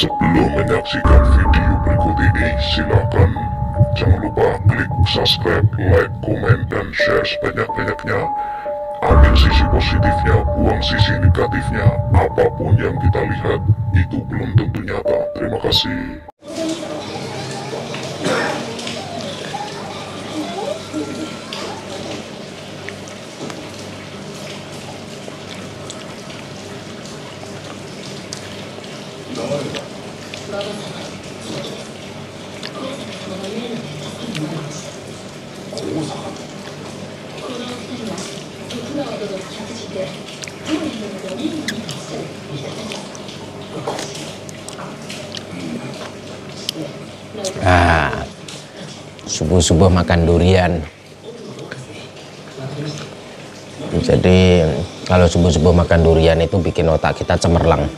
Sebelum menyaksikan video berikut ini, silakan jangan lupa klik subscribe, like, komen, dan share sebanyak-banyaknya. Ambil sisi positifnya, buang sisi negatifnya. Apapun yang kita lihat, itu belum tentu nyata. Terima kasih. Subuh-subuh makan durian. Jadi kalau subuh-subuh makan durian itu bikin otak kita cemerlang.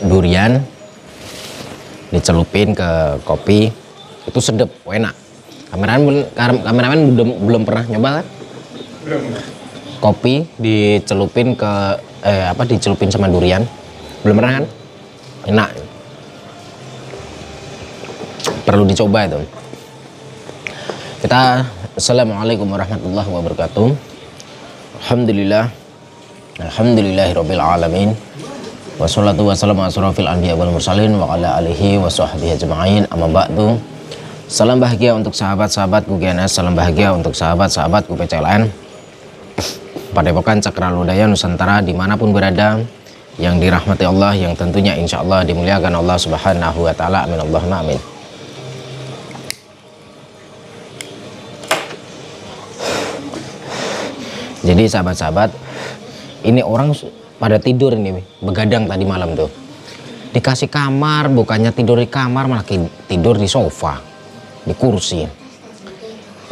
Durian dicelupin ke kopi itu sedep, enak. Kameramen belum pernah nyoba kan? Belum. Kopi dicelupin ke dicelupin sama durian, belum pernah kan? Enak, perlu dicoba itu. Kita assalamualaikum warahmatullahi wabarakatuh. Alhamdulillahirabbil alamin. Wassalatu wassalamu ala asrofil anbiya wal mursalin wa ala alihi wa sahbihi ajma'in. Amma ba'du. Salam bahagia untuk sahabat-sahabatku GNS, salam bahagia untuk sahabat-sahabatku PCLN, Padepokan Cakralodaya Nusantara dimanapun berada, yang dirahmati Allah, yang tentunya insya Allah dimuliakan Allah Subhanahu wa Ta'ala. Amin Allahumma amin. Jadi sahabat-sahabat, ini orang pada tidur ini, begadang tadi malam tuh. Dikasih kamar, bukannya tidur di kamar, malah tidur di sofa, di kursi.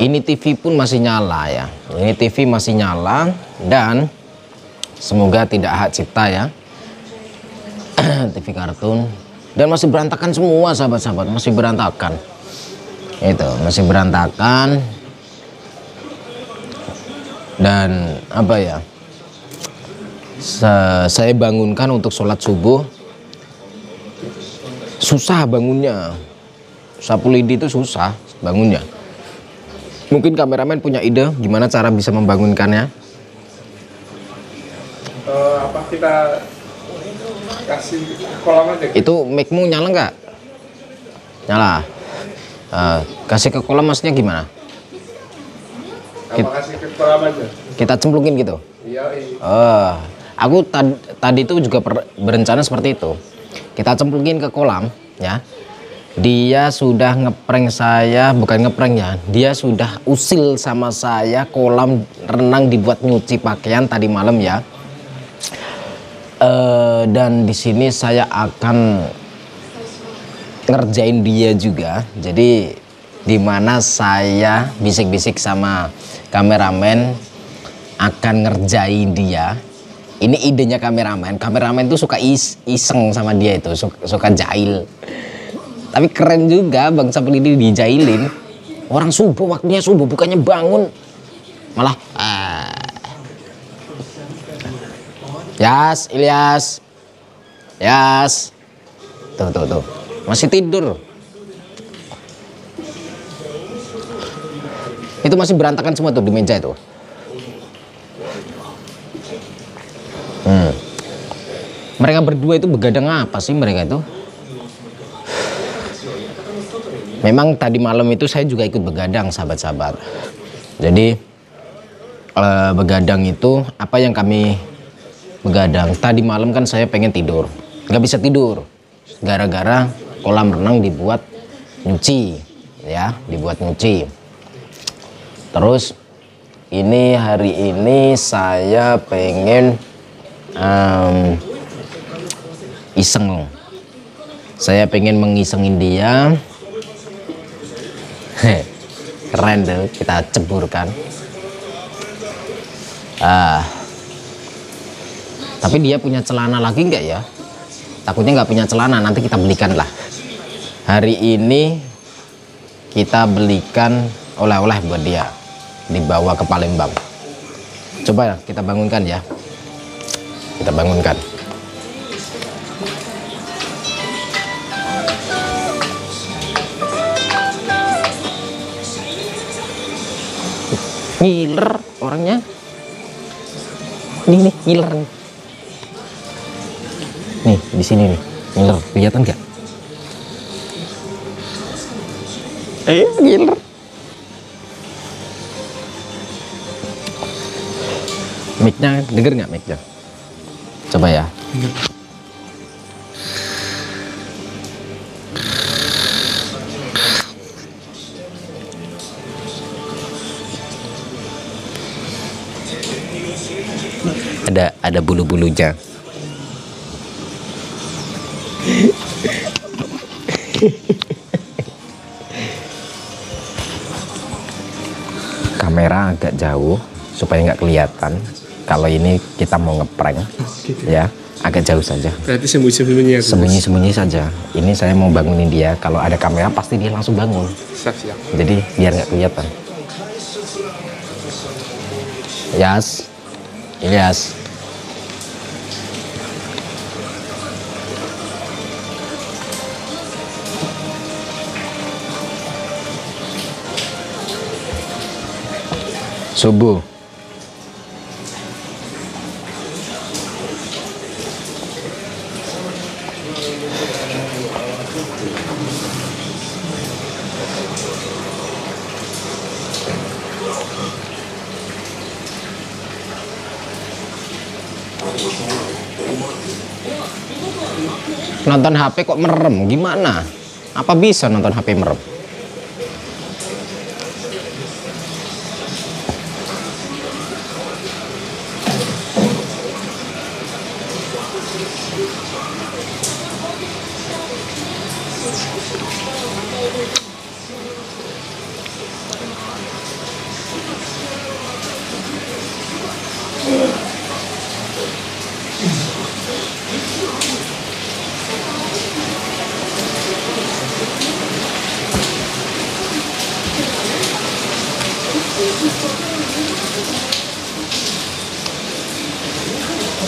Ini TV pun masih nyala ya. Ini TV masih nyala dan semoga tidak hak cipta ya. TV kartun, dan masih berantakan semua sahabat-sahabat, masih berantakan. Itu masih berantakan. Dan apa ya, saya bangunkan untuk sholat subuh, susah bangunnya. Sapu lidi itu susah bangunnya. Mungkin kameramen punya ide gimana cara bisa membangunkannya? Kita kasih kolam aja. Itu mic-mu nyala nggak? Nyala. Kasih ke kolam maksudnya gimana? Kasih ke kolam aja. Kita cemplungin gitu. Iya. Aku tadi itu juga berencana seperti itu. Kita cemplungin ke kolam ya. Dia sudah ngeprank saya, bukan ngeprank ya. Dia sudah usil sama saya kolam renang dibuat nyuci pakaian tadi malam ya. Dan di sini saya akan ngerjain dia juga. Jadi dimana saya bisik-bisik sama kameramen akan ngerjain dia. Ini idenya kameramen. Kameramen tuh suka iseng sama dia itu, suka jahil. Tapi keren juga Bang Sapul ini dijailin. Orang subuh, waktunya subuh, bukannya bangun malah Ilyas. Tuh. Masih tidur. Itu masih berantakan semua tuh di meja itu. Mereka berdua itu begadang apa sih mereka itu? Memang tadi malam itu saya juga ikut begadang sahabat-sahabat. Jadi begadang itu apa yang kami begadang? Tadi malam kan saya pengen tidur, nggak bisa tidur gara-gara kolam renang dibuat nyuci ya, dibuat nyuci. Terus ini hari ini saya pengen iseng. Saya pengen mengisengin dia. Keren tuh, kita ceburkan. Tapi dia punya celana lagi nggak ya? Takutnya nggak punya celana, nanti kita belikan lah. Hari ini kita belikan oleh-oleh buat dia, dibawa ke Palembang. Coba kita bangunkan ya. Kita bangunkan. Ngiler orangnya. Nih ngiler. Nih di sini nih ngiler, kelihatan nggak? Ngiler. Mic-nya denger nggak mic-nya? Coba ya. Ada bulu-bulunya. Kamera agak jauh supaya nggak kelihatan. Kalau ini kita mau ngeprank, ya agak jauh saja. Berarti sembunyi-sembunyi ya? Sembunyi-sembunyi saja. Ini saya mau bangunin dia. Kalau ada kamera pasti dia langsung bangun. Siap. Jadi biar nggak kelihatan. Ilyas. Subuh. Nonton HP kok merem, gimana? Apa bisa nonton HP merem?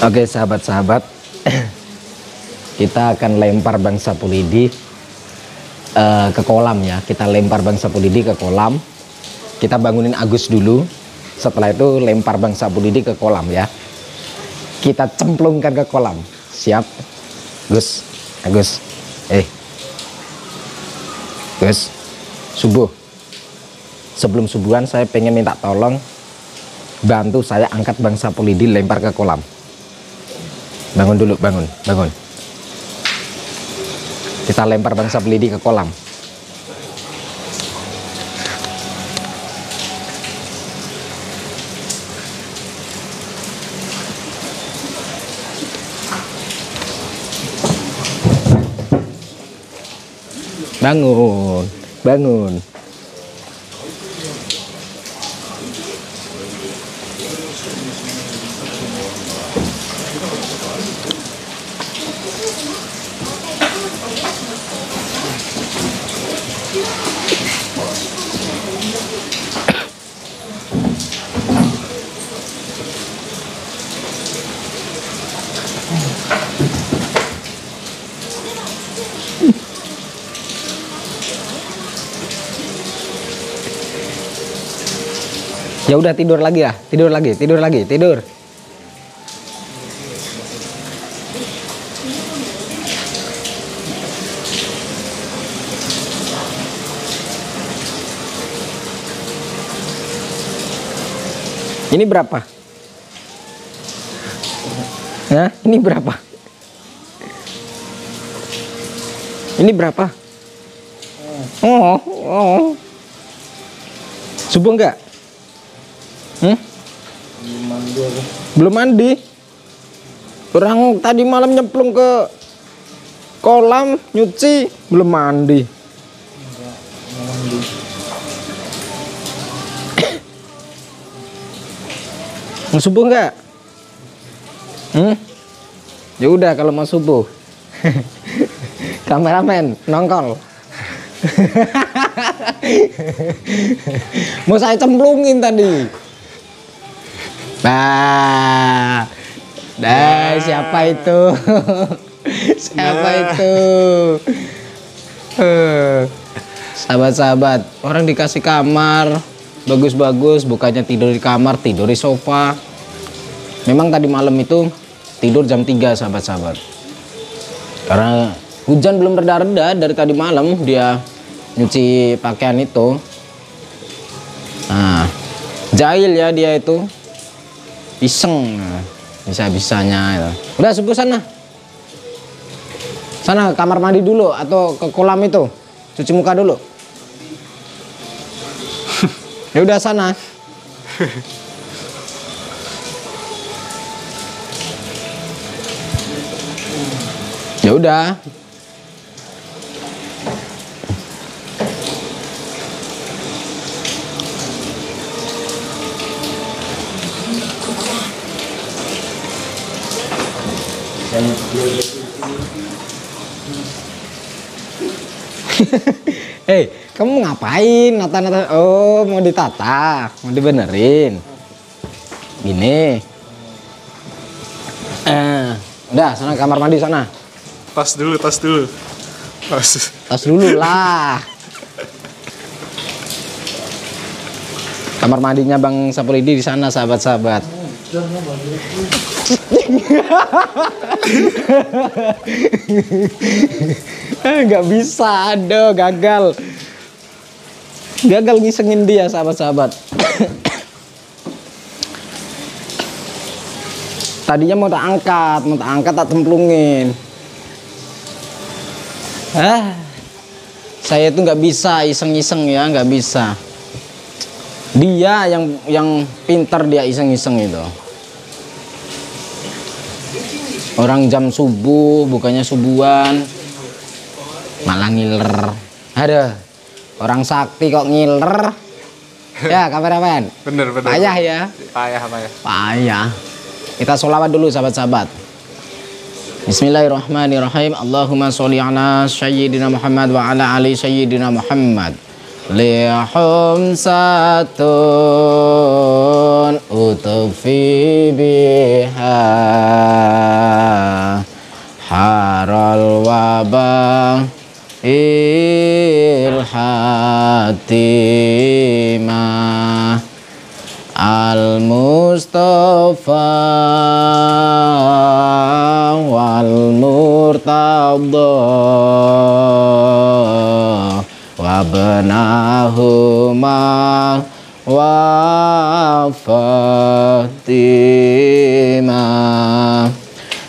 Oke sahabat-sahabat, kita akan lempar Bang Sapulidi ke kolam ya. Kita lempar Bang Sapulidi ke kolam. Kita bangunin Agus dulu. Setelah itu lempar Bang Sapulidi ke kolam ya. Kita cemplungkan ke kolam. Siap? Gus, Agus. Gus, subuh. Sebelum subuhan saya pengen minta tolong bantu saya angkat Bang Sapulidi lempar ke kolam. Bangun dulu, bangun. Kita lempar Bang Sapulidi ke kolam. Bangun. Ya udah tidur lagi. Ini berapa? Nah, ini berapa? Ini berapa? Oh. Subuh enggak? Belum mandi. Orang tadi malam nyemplung ke kolam nyuci, belum mandi. Mau subuh enggak? Ya udah kalau mau subuh. Kameramen nongkol. Mau saya cemplungin tadi. Nah, siapa itu? Siapa itu? Sahabat-sahabat, orang dikasih kamar bagus-bagus, bukannya tidur di kamar, tidur di sofa. Memang tadi malam itu tidur jam 3 sahabat-sahabat. Karena hujan belum reda-reda dari tadi malam dia nyuci pakaian itu. Nah, jahil ya dia itu. Iseng. Bisa-bisanya itu. Udah subuh sana. Sana ke kamar mandi dulu atau ke kolam itu. Cuci muka dulu. Ya udah sana. Ya udah. Hei, kamu ngapain? Nata-nata. Oh, mau ditata, mau dibenerin. Gini. Udah, sana kamar mandi sana. Tas dulu. Tas dulu lah. Kamar mandinya Bang Sapolidi di sana, sahabat-sahabat. Nggak bisa, aduh, gagal ngisengin dia, sahabat-sahabat. Tadinya mau tak angkat tak templungin. Saya itu nggak bisa iseng-iseng ya, nggak bisa. Dia yang pintar, dia iseng-iseng itu. Orang jam subuh, bukannya subuhan, malah ngiler. Ada orang sakti kok ngiler. Ya, kameramen. Bener. Payah ya. Payah. Kita sholawat dulu sahabat-sahabat. Bismillahirrahmanirrahim. Allahumma sholli ala sayyidina Muhammad wa ala ali sayyidina Muhammad. Lihum satun utufi biha haral wabah ilhatimah al-mustafa wal-murtadha wabnahuma wa Fatimah.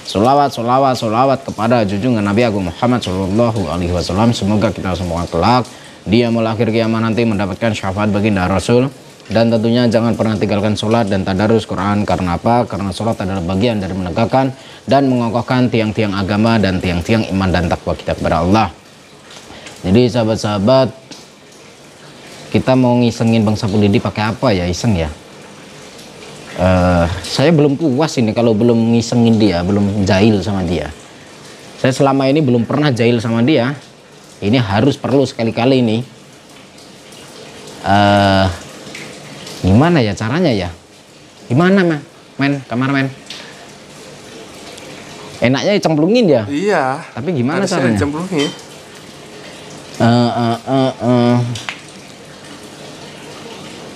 Solawat kepada junjungan Nabi Agung Muhammad Sallallahu Alaihi Wasallam. Semoga kita semua kelak dia melahir kiamat nanti mendapatkan syafaat baginda Rasul. Dan tentunya jangan pernah tinggalkan sholat dan tadarus Quran. Karena apa? Karena sholat adalah bagian dari menegakkan dan mengokohkan tiang-tiang agama dan tiang-tiang iman dan takwa kita kepada Allah. Jadi sahabat-sahabat, kita mau ngisengin Bang Sapolidi pakai apa ya, iseng ya? Saya belum puas ini kalau belum ngisengin dia, belum jahil sama dia. Saya selama ini belum pernah jahil sama dia. Ini harus perlu sekali-kali ini. Gimana ya caranya ya? Gimana men, kameramen? Enaknya cemplungin ya? Iya. Tapi gimana caranya? Cemplungin.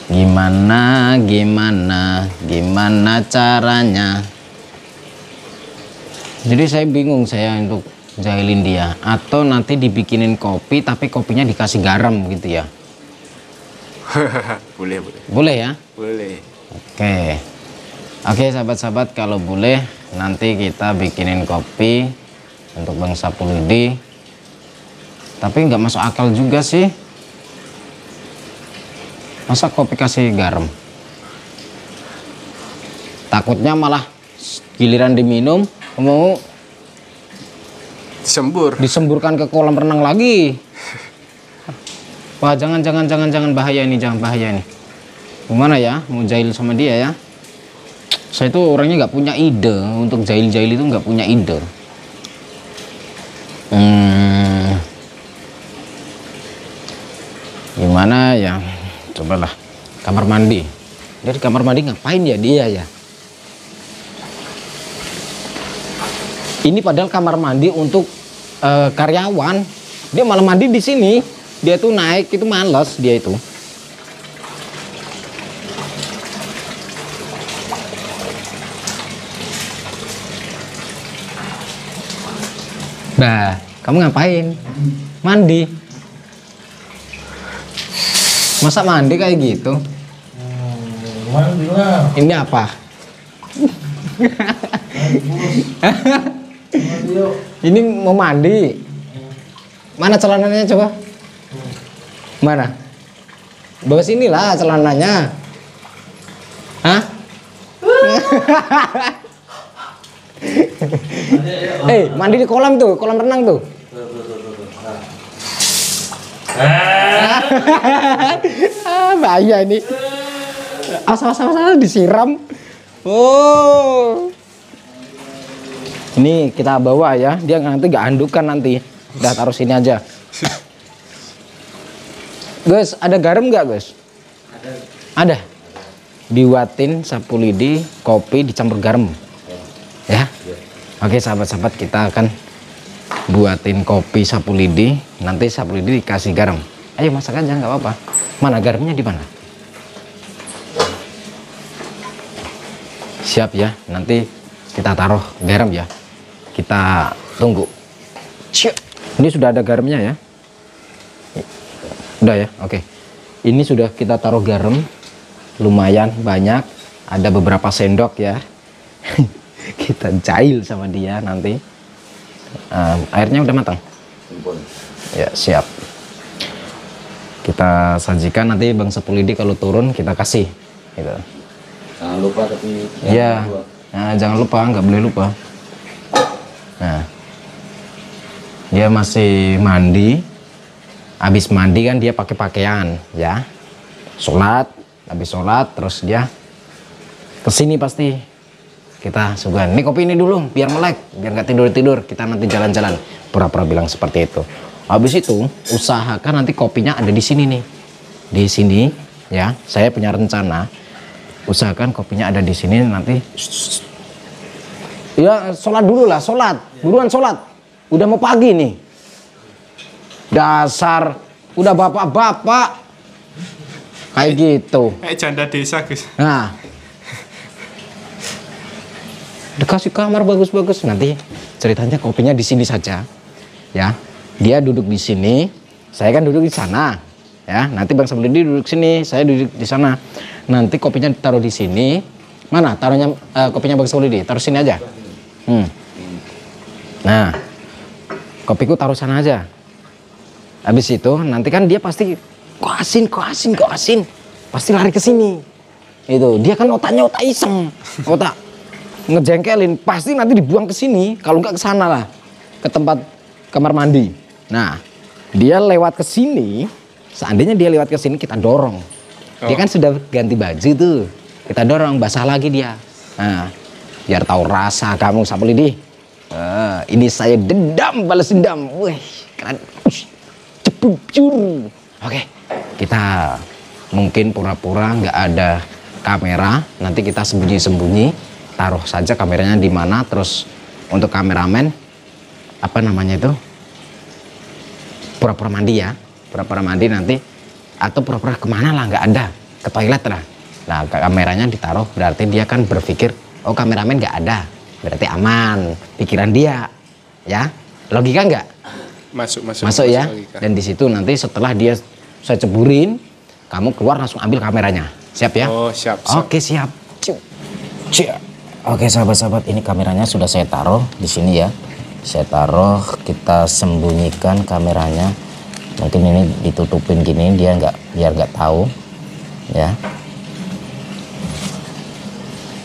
Gimana caranya? Jadi saya bingung saya untuk jahilin dia. Atau nanti dibikinin kopi tapi kopinya dikasih garam gitu ya? Boleh ya? Boleh. Oke sahabat-sahabat, kalau boleh nanti kita bikinin kopi untuk Bang Sapolidi. Tapi nggak masuk akal juga sih. Masa kopi kasih garam? Takutnya malah giliran diminum mau disemburkan ke kolam renang lagi. Wah, jangan bahaya ini, Gimana ya, mau jahil sama dia ya? Saya itu orangnya nggak punya ide untuk jahil-jahil itu, nggak punya ide. Gimana ya? Cobalah kamar mandi. Dari kamar mandi ngapain ya dia ya? Ini padahal kamar mandi untuk karyawan. Dia malah mandi di sini. Dia tuh naik itu males dia itu. Bah, kamu ngapain? Mandi. Masa mandi kayak gitu? Mandi lah. Ini apa? Mandi yuk. Ini mau mandi. Mana celananya coba? Mana? Bawa sini lah celananya. Hah? Mandi di kolam tuh, kolam renang tuh. Bahaya ini. Asal disiram. Oh. Ini kita bawa ya, dia nanti gak andukan nanti. Udah taruh sini aja. Gus, ada garam nggak Gus? Ada. Dibuatin sapu lidi, kopi dicampur garam. Ya. Oke sahabat-sahabat, kita akan buatin kopi sapu lidi. Nanti sapu lidi dikasih garam. Ayo masak aja, nggak apa-apa. Mana garamnya di mana? Siap ya. Nanti kita taruh garam ya. Kita tunggu. Ini sudah ada garamnya ya. Udah ya, oke. Ini sudah kita taruh garam. Lumayan banyak. Ada beberapa sendok ya. Kita jahil sama dia nanti. Airnya udah matang? Ya, siap. Kita sajikan nanti Bang Sepulidi kalau turun kita kasih. Gitu. Jangan lupa tapi. Iya. Nah, jangan lupa, nggak boleh lupa. Nah. Dia masih mandi. Habis mandi kan dia pakai pakaian ya. Sholat, habis sholat terus dia kesini pasti. Kita suguhan. Ini kopi ini dulu biar melek, biar nggak tidur-tidur. Kita nanti jalan-jalan. Pura-pura bilang seperti itu. Habis itu usahakan nanti kopinya ada di sini nih. Di sini ya. Saya punya rencana. Usahakan kopinya ada di sini nanti. Ya sholat dulu lah, sholat. Buruan sholat. Udah mau pagi nih. Dasar udah bapak-bapak kayak gitu. Kayak janda desa, Gus. Nah. Dikasih kamar bagus-bagus, nanti ceritanya kopinya di sini saja. Ya. Dia duduk di sini, saya kan duduk di sana. Ya, nanti Bang Sepulidi duduk sini, saya duduk di sana. Nanti kopinya ditaruh di sini. Mana? Taruhnya kopinya Bang Sepulidi, taruh sini aja. Nah, kopiku taruh sana aja. Habis itu nanti kan dia pasti kok asin. Pasti lari ke sini. Itu, dia kan otaknya otak iseng. Otak ngejengkelin, pasti nanti dibuang ke sini, kalau nggak ke sana lah. Ke tempat kamar mandi. Nah, dia lewat ke sini, seandainya dia lewat ke sini kita dorong. Dia kan sudah ganti baju tuh. Kita dorong, basah lagi dia. Nah, biar tahu rasa kamu Sepulidi. Ini saya dendam, balas dendam. Wih, keren. Cepupcur. Oke, kita mungkin pura-pura nggak ada kamera. Nanti kita sembunyi-sembunyi, taruh saja kameranya di mana. Terus untuk kameramen, apa namanya itu? Pura-pura mandi ya. Pura-pura mandi nanti, atau pura-pura kemana lah, nggak ada. Ke toilet lah. Nah, kameranya ditaruh, berarti dia kan berpikir, oh kameramen nggak ada. Berarti aman pikiran dia, ya logika nggak? Masuk ya. Logika. Dan di situ nanti setelah dia saya ceburin, kamu keluar langsung ambil kameranya, siap ya? Oh siap. Oke siap. Oke sahabat-sahabat, ini kameranya sudah saya taruh di sini ya. Saya taruh, kita sembunyikan kameranya. Mungkin ini ditutupin gini dia biar nggak tahu, ya.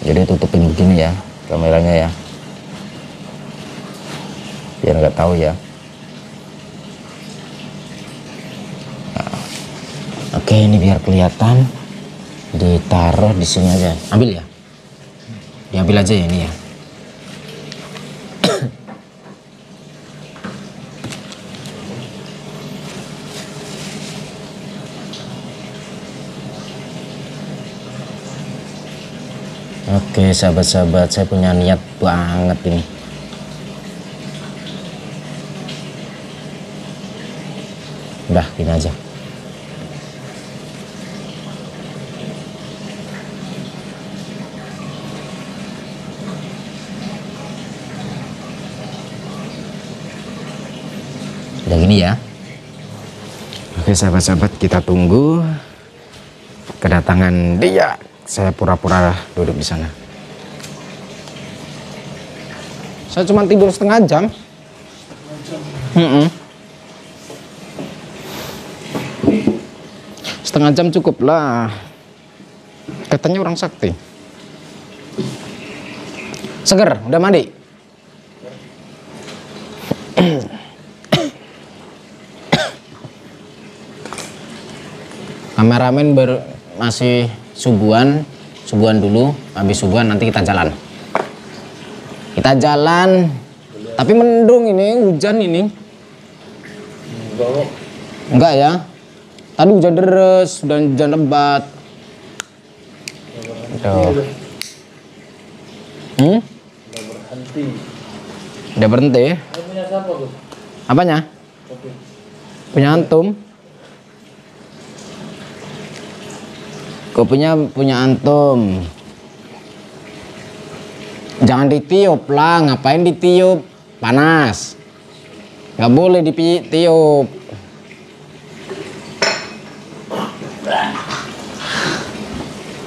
Jadi tutupin begini ya. Kameranya ya, biar nggak tahu ya. Nah, oke, ini biar kelihatan, ditaruh di sini aja. Ambil ya, diambil aja ya ini ya. Oke sahabat-sahabat, saya punya niat banget ini. Udah gini aja. Udah gini ya. Oke sahabat-sahabat, kita tunggu kedatangan dia. Saya pura-pura duduk di sana. Saya cuma tidur setengah jam. Setengah jam cukup lah. Katanya orang sakti. Seger, udah mandi? Kameramen masih subuhan dulu. Habis subuhan nanti kita jalan. Kita jalan. Tapi mendung ini, hujan ini. Enggak ya. Tadi hujan deres, hujan lebat. Tuh. Udah berhenti. Punya siapa tuh? Apanya? Punya antum. Kopinya punya antum. Jangan ditiup lah, ngapain ditiup? Panas. Nggak boleh ditiup.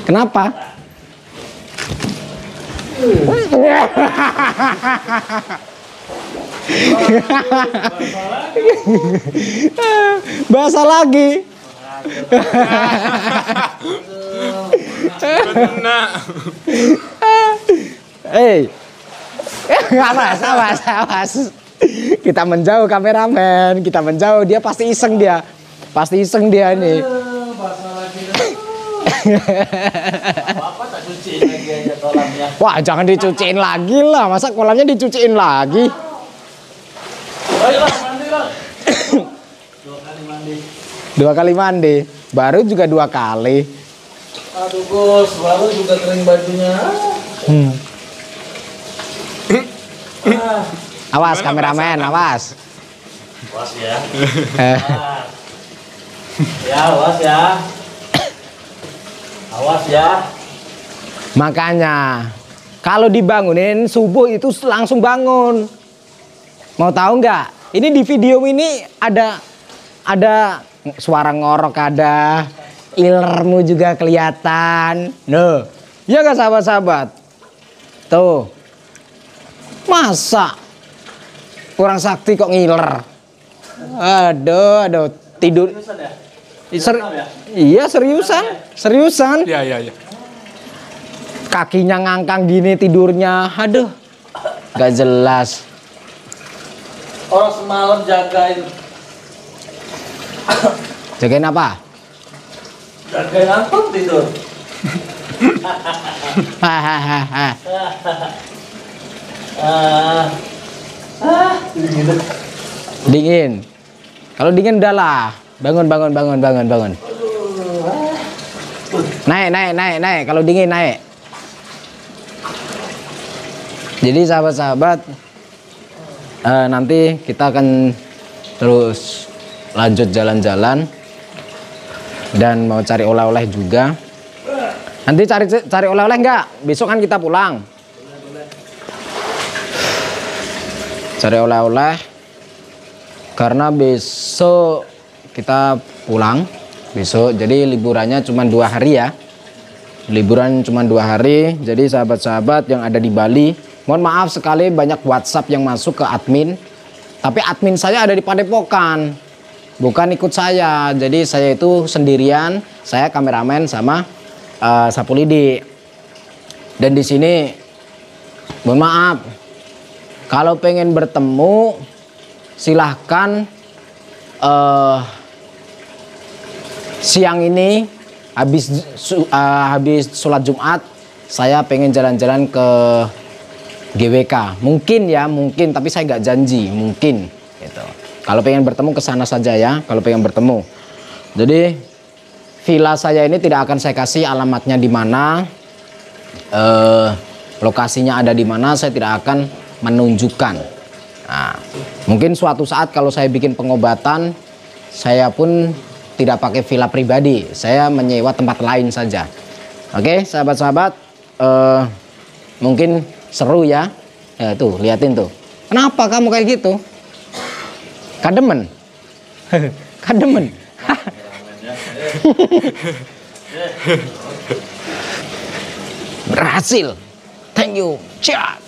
Kenapa? Basah lagi. Hei, awas. Kita menjauh kameramen, kita menjauh. Dia pasti iseng dia nih. Apa tak cuciin lagi aja kolamnya? Wah, jangan dicuciin lagi lah. Masa kolamnya dicuciin lagi? Ayolah mandi lah. 2 kali mandi. 2 kali mandi. Baru juga 2 kali. Aduh Gus, baru juga kering bajunya. Awas kameramen, awas. Awas ya. Ya, awas ya. Awas ya. Makanya kalau dibangunin subuh itu langsung bangun. Mau tahu nggak? Ini di video ini ada suara ngorok, ada ilermu juga kelihatan. Loh, ya nggak sahabat-sahabat? Tuh, masa kurang sakti kok ngiler? Aduh, tidur. Iya seriusan. Iya. Kakinya ngangkang gini tidurnya, aduh, gak jelas. Orang semalam jagain apa? Jagain antum tidur. Dingin. Kalau dingin udahlah, bangun. Naik. Kalau dingin naik. Jadi sahabat-sahabat, nanti kita akan terus lanjut jalan-jalan dan mau cari oleh-oleh juga. Nanti cari oleh-oleh enggak? Besok kan kita pulang. Cari oleh-oleh karena besok kita pulang. Besok jadi liburannya cuma 2 hari ya. Liburan cuma 2 hari. Jadi sahabat-sahabat yang ada di Bali, mohon maaf sekali banyak WhatsApp yang masuk ke admin. Tapi admin saya ada di Padepokan, bukan ikut saya. Jadi saya itu sendirian, saya kameramen sama sapu lidi. Dan di sini mohon maaf, kalau pengen bertemu silahkan siang ini habis sholat Jumat saya pengen jalan-jalan ke GWK. Mungkin tapi saya nggak janji, mungkin gitu. Kalau pengen bertemu ke sana saja ya, kalau pengen bertemu. Jadi villa saya ini tidak akan saya kasih alamatnya di mana, lokasinya ada di mana, saya tidak akan menunjukkan. Nah, mungkin suatu saat kalau saya bikin pengobatan saya pun tidak pakai villa pribadi, saya menyewa tempat lain saja. Oke, sahabat-sahabat, mungkin seru ya. Ya tuh, liatin tuh. Kenapa kamu kayak gitu? Kademen. Kademen. Berhasil. Thank you. Ciao.